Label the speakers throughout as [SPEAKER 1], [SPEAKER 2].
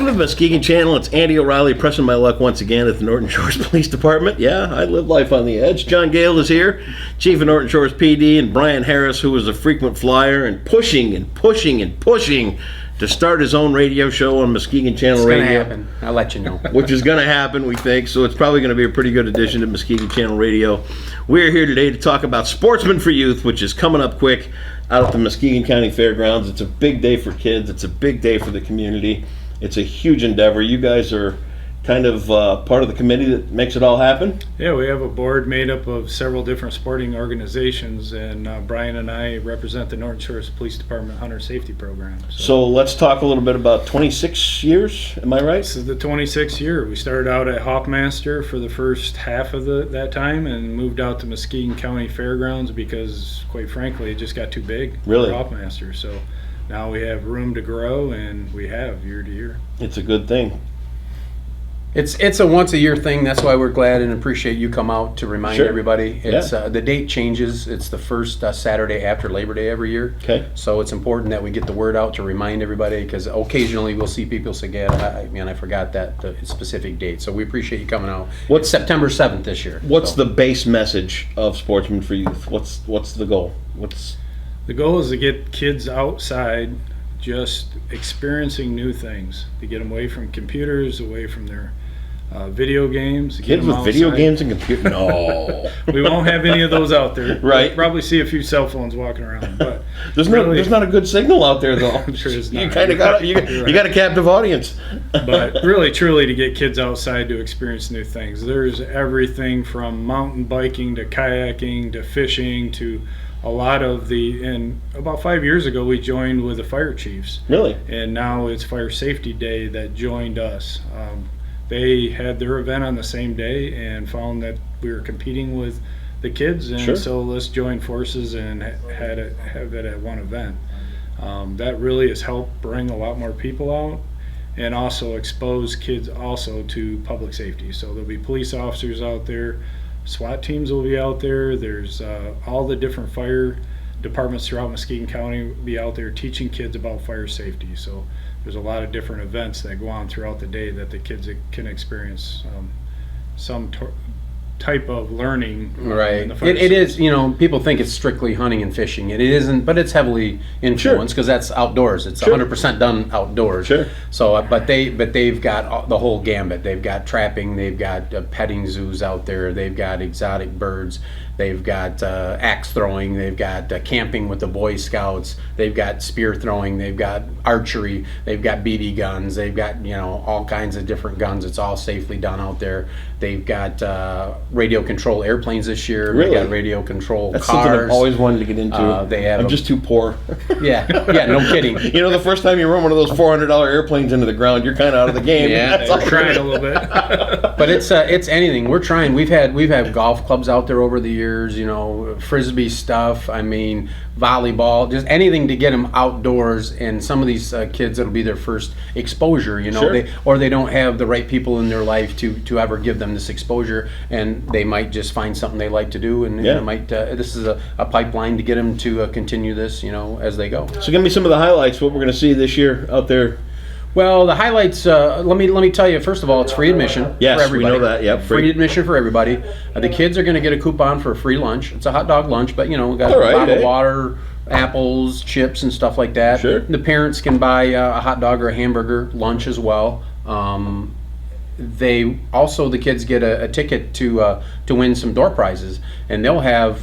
[SPEAKER 1] to the Muskegon Channel. It's Andy O'Reilly pressing my luck once again at the Norton Shores Police Department. Yeah, I live life on the edge. John Gale is here, Chief of Norton Shores PD, and Brian Harris, who is a frequent flyer and pushing to start his own radio show on Muskegon Channel Radio.
[SPEAKER 2] It's going to happen. I'll let you know.
[SPEAKER 1] Which is going to happen, we think. So it's probably going to be a pretty good addition to Muskegon Channel Radio. We're here today to talk about Sportsmen for Youth, which is coming up quick out at the Muskegon County Fairgrounds. It's a big day for kids. It's a big day for the community. It's a huge endeavor. You guys are kind of part of the committee that makes it all happen?
[SPEAKER 3] Yeah, we have a board made up of several different sporting organizations, and Brian and I represent the Norton Shores Police Department Hunter Safety Program.
[SPEAKER 1] So let's talk a little bit about 26 years, am I right?
[SPEAKER 3] This is the 26th year. We started out at Hawkmaster for the first half of that time and moved out to Muskegon County Fairgrounds because, quite frankly, it just got too big for Hawkmaster. So now we have room to grow, and we have year to year.
[SPEAKER 1] It's a good thing.
[SPEAKER 2] It's a once a year thing. That's why we're glad and appreciate you come out to remind everybody. It's the date changes. It's the first Saturday after Labor Day every year.
[SPEAKER 1] Okay.
[SPEAKER 2] So it's important that we get the word out to remind everybody, because occasionally we'll see people say, "Yeah, I forgot that the specific date." So we appreciate you coming out. It's September 7th this year.
[SPEAKER 1] What's the base message of Sportsmen for Youth? What's the goal?
[SPEAKER 3] The goal is to get kids outside, just experiencing new things, to get them away from computers, away from their video games.
[SPEAKER 1] Kids with video games and computers? No.
[SPEAKER 3] We won't have any of those out there.
[SPEAKER 1] Right.
[SPEAKER 3] We'll probably see a few cell phones walking around, but
[SPEAKER 1] there's not a good signal out there, though.
[SPEAKER 3] I'm sure it's not.
[SPEAKER 1] You kind of got you got a captive audience.
[SPEAKER 3] But really, truly, to get kids outside to experience new things. There's everything from mountain biking to kayaking to fishing to a lot of and about 5 years ago we joined with the fire chiefs.
[SPEAKER 1] Really?
[SPEAKER 3] And now it's Fire Safety Day that joined us. They had their event on the same day and found that we were competing with the kids, and so let's join forces and have it at one event. That really has helped bring a lot more people out and also expose kids also to public safety. So there'll be police officers out there, SWAT teams will be out there. There's all the different fire departments throughout Muskegon County will be out there teaching kids about fire safety. So there's a lot of different events that go on throughout the day that the kids can experience some type of learning.
[SPEAKER 2] Right. It is, people think it's strictly hunting and fishing. It isn't, but it's heavily influenced because that's outdoors. It's 100% done outdoors.
[SPEAKER 1] Sure.
[SPEAKER 2] So, but they've got the whole gambit. They've got trapping. They've got petting zoos out there. They've got exotic birds. They've got axe throwing. They've got camping with the Boy Scouts. They've got spear throwing. They've got archery. They've got BB guns. They've got all kinds of different guns. It's all safely done out there. They've got radio control airplanes this year.
[SPEAKER 1] Really?
[SPEAKER 2] They've got radio control
[SPEAKER 1] That's
[SPEAKER 2] cars.
[SPEAKER 1] Something I've always wanted to get into. I'm just too poor.
[SPEAKER 2] Yeah, no kidding.
[SPEAKER 1] The first time you run one of those $400 airplanes into the ground, you're kind of out of the game.
[SPEAKER 2] Yeah,
[SPEAKER 3] we're trying a little bit.
[SPEAKER 2] But it's anything. We're trying. We've had golf clubs out there over the years. Frisbee stuff. Volleyball. Just anything to get them outdoors. And some of these kids, it'll be their first exposure. They don't have the right people in their life to ever give them this exposure, and they might just find something they like to do, and this is a pipeline to get them to continue this, as they go.
[SPEAKER 1] So give me some of the highlights, what we're going to see this year out there.
[SPEAKER 2] Well, the highlights, let me tell you, first of all, it's free admission for everybody.
[SPEAKER 1] Yes, we know that, yep.
[SPEAKER 2] Free admission for everybody. The kids are going to get a coupon for a free lunch. It's a hot dog lunch, but, we got a bottle of water, apples, chips, and stuff like that.
[SPEAKER 1] Sure.
[SPEAKER 2] The parents can buy a hot dog or a hamburger lunch as well. The kids get a ticket to win some door prizes, and they'll have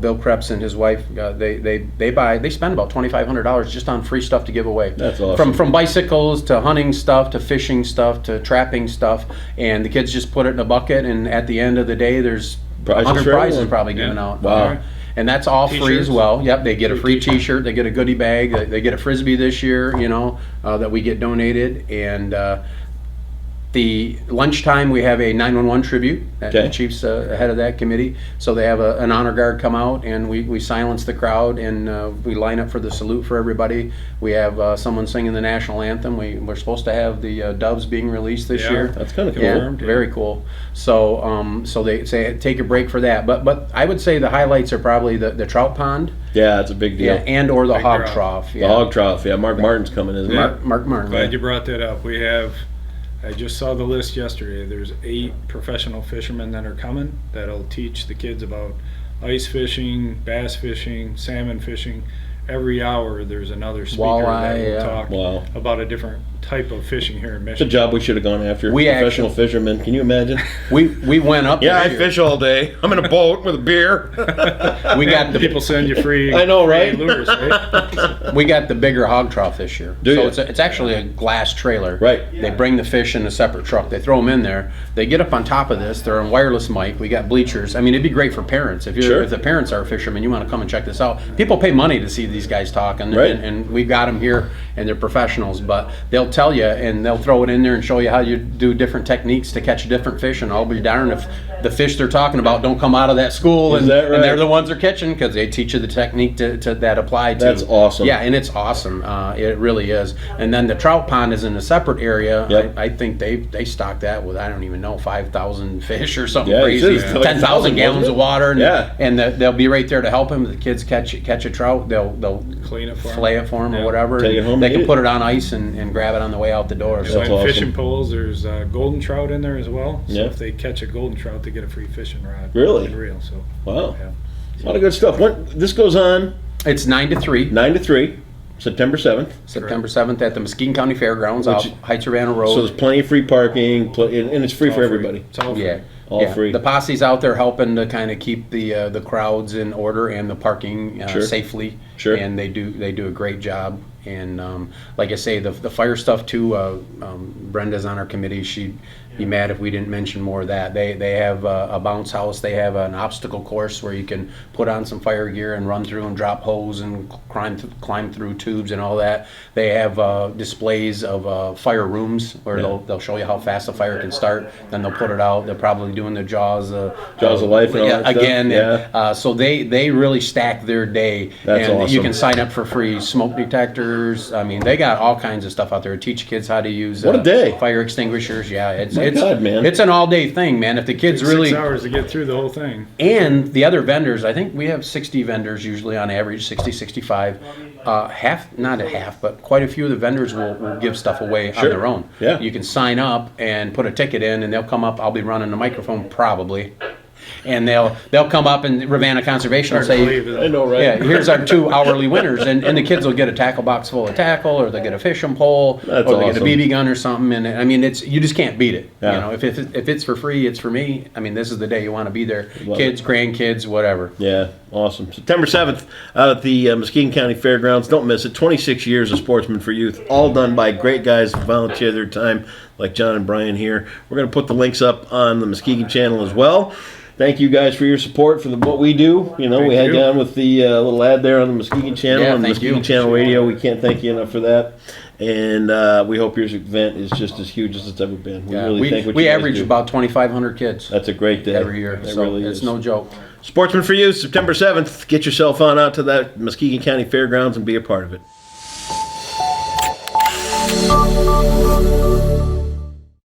[SPEAKER 2] Bill Krebs and his wife, they spend about $2,500 just on free stuff to give away.
[SPEAKER 1] That's awesome.
[SPEAKER 2] From bicycles to hunting stuff to fishing stuff to trapping stuff, and the kids just put it in a bucket, and at the end of the day there's 100 prizes probably given out.
[SPEAKER 1] Wow.
[SPEAKER 2] And that's all free as well. Yep, they get a free T-shirt, they get a goodie bag, they get a Frisbee this year, that we get donated, and The lunchtime, we have a 911 tribute.
[SPEAKER 1] Okay.
[SPEAKER 2] The chief's head of that committee. So they have an honor guard come out, and we silence the crowd, and we line up for the salute for everybody. We have someone singing the national anthem. We're supposed to have the doves being released this year.
[SPEAKER 1] That's kind of cool.
[SPEAKER 2] Yeah, very cool. So so they say take a break for that. But I would say the highlights are probably the trout pond.
[SPEAKER 1] Yeah, it's a big deal.
[SPEAKER 2] Yeah, and or the
[SPEAKER 3] Big
[SPEAKER 2] hog
[SPEAKER 3] trough.
[SPEAKER 2] trough.
[SPEAKER 1] The hog trough. Yeah, Mark Martin's coming, isn't
[SPEAKER 3] Yeah.
[SPEAKER 1] he?
[SPEAKER 2] Mark Martin.
[SPEAKER 3] Glad you brought that up. I just saw the list yesterday. There's 8 professional fishermen that are coming that'll teach the kids about ice fishing, bass fishing, salmon fishing. Every hour there's another speaker
[SPEAKER 2] Walleye,
[SPEAKER 3] that will talk about a different type of fishing here in
[SPEAKER 1] It's a
[SPEAKER 3] Michigan.
[SPEAKER 1] job we should have gone after.
[SPEAKER 2] We
[SPEAKER 1] Professional fishermen. Can you imagine?
[SPEAKER 2] We went up.
[SPEAKER 1] Yeah, I
[SPEAKER 2] this year.
[SPEAKER 1] fish all day. I'm in a boat with a beer.
[SPEAKER 2] We got the
[SPEAKER 3] People send you free.
[SPEAKER 1] I know, right?
[SPEAKER 3] free lures, right?
[SPEAKER 2] We got the bigger hog trough this year.
[SPEAKER 1] Do
[SPEAKER 2] so
[SPEAKER 1] you?
[SPEAKER 2] it's actually a glass trailer.
[SPEAKER 1] Right.
[SPEAKER 2] They bring the fish in a separate truck. They throw them in there. They get up on top of this. They're on wireless mic. We got bleachers. I mean, it'd be great for parents. If the parents are fishermen, you want to come and check this out. People pay money to see these guys talk, and we've got them here, and they're professionals. But they'll tell you, and they'll throw it in there and show you how you do different techniques to catch different fish. And I'll be darned if the fish they're talking about don't come out of that school,
[SPEAKER 1] Is that right?
[SPEAKER 2] and they're the ones they're catching, because they teach you the technique to that apply to.
[SPEAKER 1] That's awesome.
[SPEAKER 2] Yeah, and it's awesome. It really is. And then the trout pond is in a separate area.
[SPEAKER 1] Yep.
[SPEAKER 2] I think they stock that with, I don't even know, 5,000 fish or something
[SPEAKER 1] Yeah,
[SPEAKER 2] crazy.
[SPEAKER 1] it's like
[SPEAKER 2] 10,000 gallons of water. And,
[SPEAKER 1] Yeah.
[SPEAKER 2] and they'll be right there to help him. The kids catch a trout. They'll
[SPEAKER 3] Clean it for 'em.
[SPEAKER 2] fillet it for them or
[SPEAKER 3] Yeah.
[SPEAKER 2] whatever.
[SPEAKER 1] Take it home
[SPEAKER 2] They
[SPEAKER 1] and
[SPEAKER 2] can
[SPEAKER 1] eat
[SPEAKER 2] put
[SPEAKER 1] it.
[SPEAKER 2] it on ice and grab it on the way out the door.
[SPEAKER 3] And
[SPEAKER 2] So
[SPEAKER 1] That's
[SPEAKER 3] like
[SPEAKER 1] awesome.
[SPEAKER 3] fishing poles, there's golden trout in there as well. So
[SPEAKER 1] Yeah.
[SPEAKER 3] if they catch a golden trout, they get a free fishing rod.
[SPEAKER 1] Really?
[SPEAKER 3] And reel. So
[SPEAKER 1] Wow.
[SPEAKER 3] yeah.
[SPEAKER 1] A lot of good stuff. This goes on
[SPEAKER 2] it's 9 to 3.
[SPEAKER 1] 9 to 3, September 7th.
[SPEAKER 2] September 7th at the Muskegon County Fairgrounds off
[SPEAKER 1] Which-
[SPEAKER 2] Heights Urbana Road.
[SPEAKER 1] So there's plenty of free parking, and it's free
[SPEAKER 3] It's
[SPEAKER 1] for
[SPEAKER 3] all free.
[SPEAKER 1] everybody.
[SPEAKER 3] It's all free.
[SPEAKER 2] Yeah.
[SPEAKER 1] All
[SPEAKER 2] yeah.
[SPEAKER 1] free.
[SPEAKER 2] The posse's out there helping to kind of keep the crowds in order and the parking
[SPEAKER 1] Sure.
[SPEAKER 2] safely.
[SPEAKER 1] Sure.
[SPEAKER 2] And they do a great job. And like I say, the fire stuff too. Brenda's on our committee. She'd be mad if we didn't mention more of that. They have a bounce house. They have an obstacle course where you can put on some fire gear and run through and drop hose and climb through tubes and all that. They have displays of fire rooms where they'll show you how fast the fire can start. Then they'll put it out. They're probably doing the Jaws of
[SPEAKER 1] Life and all that stuff.
[SPEAKER 2] again.
[SPEAKER 1] Yeah.
[SPEAKER 2] So they really stack their day.
[SPEAKER 1] That's
[SPEAKER 2] and
[SPEAKER 1] awesome.
[SPEAKER 2] you can sign up for free smoke detectors. I mean, they got all kinds of stuff out there to teach kids how to use
[SPEAKER 1] What a day.
[SPEAKER 2] fire extinguishers. Yeah, it's
[SPEAKER 1] God, man.
[SPEAKER 2] it's an all day thing, man. If the kids
[SPEAKER 3] Takes
[SPEAKER 2] really
[SPEAKER 3] 6 hours to get through the whole thing.
[SPEAKER 2] and the other vendors, I think we have 60 vendors usually on average, 60, 65. Not a half, but quite a few of the vendors will give stuff away
[SPEAKER 1] Sure.
[SPEAKER 2] on their own.
[SPEAKER 1] Yeah.
[SPEAKER 2] You can sign up and put a ticket in, and they'll come up. I'll be running the microphone probably. And they'll come up, and Ravenna Conservation will
[SPEAKER 3] Hard to
[SPEAKER 2] say,
[SPEAKER 3] believe it.
[SPEAKER 1] I know, right?
[SPEAKER 2] yeah, here's our 2 hourly winners, and the kids will get a tackle box full of tackle, or they'll get a fishing pole,
[SPEAKER 1] That's
[SPEAKER 2] or they get a
[SPEAKER 1] awesome.
[SPEAKER 2] BB gun or something. And I mean, you just can't beat it.
[SPEAKER 1] Yeah.
[SPEAKER 2] You know, if it's for free, it's for me. I mean, this is the day you want to be there.
[SPEAKER 1] Love
[SPEAKER 2] Kids, grandkids, whatever.
[SPEAKER 1] Yeah, awesome. September 7th out at the Muskegon County Fairgrounds. Don't miss it. 26 years of Sportsmen for Youth, all done by great guys who volunteer their time, like John and Brian here. We're going to put the links up on the Muskegon channel as well. Thank you guys for your support for what we do. You know, we had
[SPEAKER 3] Thank you.
[SPEAKER 1] you on with the little ad there on the Muskegon channel
[SPEAKER 2] Yeah,
[SPEAKER 1] and the
[SPEAKER 2] thank
[SPEAKER 1] Muskegon
[SPEAKER 2] you.
[SPEAKER 1] channel radio. We can't thank you enough for that. And we hope your event is just as huge as it's ever been. We
[SPEAKER 2] Yeah,
[SPEAKER 1] really thank what
[SPEAKER 2] we
[SPEAKER 1] you guys
[SPEAKER 2] average
[SPEAKER 1] do.
[SPEAKER 2] about 2,500 kids
[SPEAKER 1] That's a great day.
[SPEAKER 2] every year.
[SPEAKER 1] It
[SPEAKER 2] So
[SPEAKER 1] really
[SPEAKER 2] it's
[SPEAKER 1] is.
[SPEAKER 2] no joke.
[SPEAKER 1] Sportsmen for Youth, September 7th. Get yourself on out to that Muskegon County Fairgrounds and be a part of it.